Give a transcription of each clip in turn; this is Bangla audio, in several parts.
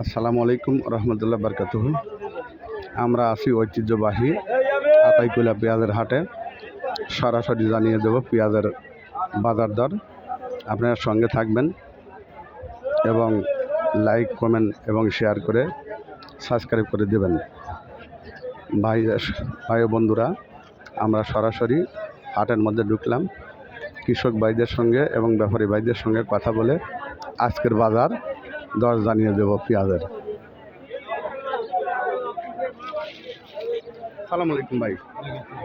আসসালামু আলাইকুম রহমতুল্লাহ বারকাতুহু। আমরা আছি ঐতিহ্যবাহী আতাইকুলা পেঁয়াজের হাটে। সরাসরি জানিয়ে দেব পেঁয়াজের বাজার দর। আপনারা সঙ্গে থাকবেন এবং লাইক, কমেন্ট এবং শেয়ার করে সাবস্ক্রাইব করে দেবেন। ভাই বন্ধুরা, আমরা সরাসরি হাটের মধ্যে ঢুকলাম। কৃষক ভাইদের সঙ্গে এবং ব্যাপারী ভাইদের সঙ্গে কথা বলে আজকের বাজার দর জানিয়ে দেব পেঁয়াজের। সালাম আলাইকুম ভাই,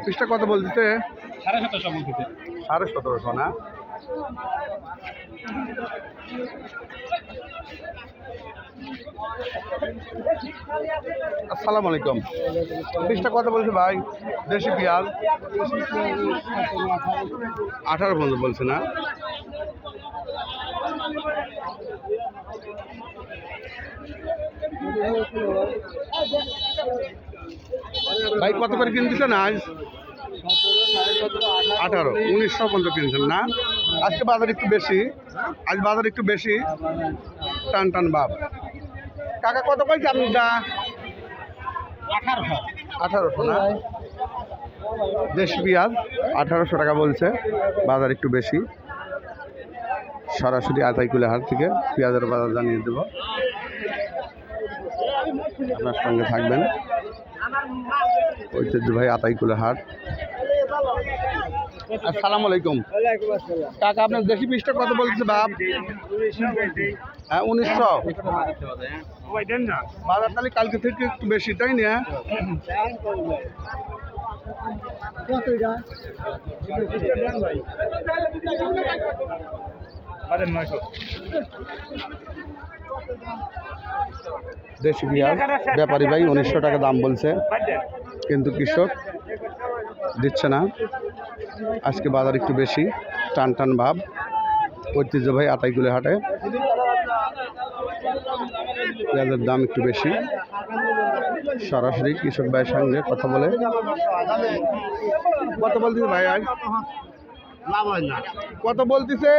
পিসটা কত বলতে? 1750 বলতেছে। 1750 না? আসসালামু আলাইকুম, পিসটা কত বলছে ভাই? দেশি পেঁয়াজ 18 পর্যন্ত বলছে না? ভাই কত করে কিনতেছেন আজ? 18, 1900 পর্যন্ত কিনছেন না? আজকে বাজার একটু বেশি, আজ বাজার একটু বেশি টান টান ভাব। কাকা কত কইছে আপনারটা? 1800 না? দেশি পেঁয়াজ 1800 টাকা বলছে, বাজার একটু বেশি। সরাসরি আতাইকুলা হাট থেকে পেঁয়াজের বাজার জানিয়ে দেব, আপনার সঙ্গে থাকবেন। ঐতিহ্যবাহী আতাইকুলা হাট। আসসালামু আলাইকুম কাকা, আপনার দেশি পিসটা কত বলছে বাপ? 1900। বাজার তাহলে কালকে থেকে একটু বেশি, তাই না? দেশি পেঁয়াজ ব্যাপারী ভাই 1900 টাকা দাম বলছে, কিন্তু কৃষক দিচ্ছে না। আজকে বাজার একটু বেশি টান টান ভাব। ঐতিহ্যবাহী আতাইকুলা হাটে পেঁয়াজের দাম একটু বেশি। সরাসরি কৃষক ভাইয়ের সঙ্গে কথা বলে। কত বলতেছে ভাই আজ? কত বলতেছে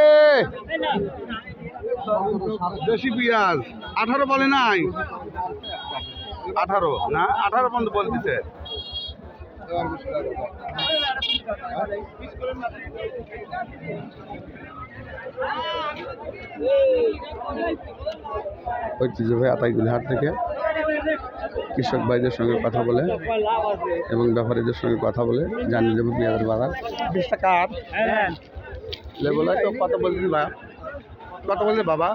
দেশি পেঁয়াজ? 18 বলে নাই? 18 না? 18 পর্যন্ত বলতেছে। ঐতিহ্যবাহী আতাইকুলা হাট থেকে কৃষক ভাইদের সঙ্গে কথা বলে এবং ব্যাপারীদের সঙ্গে কথা বলে জানিয়ে দেবো পেঁয়াজের বাজার। 20 টাকা কত বলছিস ভাই? কত বলছে বাবা?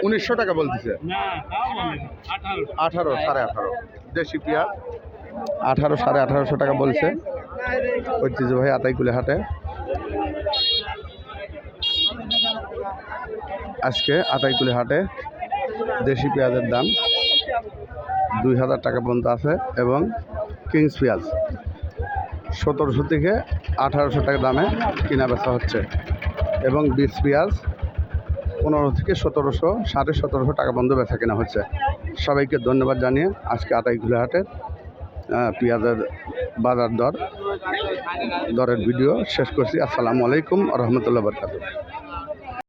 1900 টাকা বলতেছে। 18, 18.5 দেশি পেঁয়াজ 18, 1850 টাকা বলছে ঐতিহ্যবাহী আতাইকুলা হাটে। আজকে আতাইকুলা হাটে দেশি পেঁয়াজের দাম 2000 টাকা পর্যন্ত আছে এবং কিংস পেঁয়াজ 1700 থেকে 1800 টাকা দামে কেনা বেচা হচ্ছে এবং বিচ পেঁয়াজ 15 থেকে 1700, 1750 টাকা পর্যন্ত বেচা কেনা হচ্ছে। সবাইকে ধন্যবাদ জানিয়ে আজকে আতাইকুলা হাটের পেঁয়াজের বাজার দরের ভিডিও শেষ করছি। আসসালামু আলাইকুম রহমতুল্লাহ বারকাতুহু।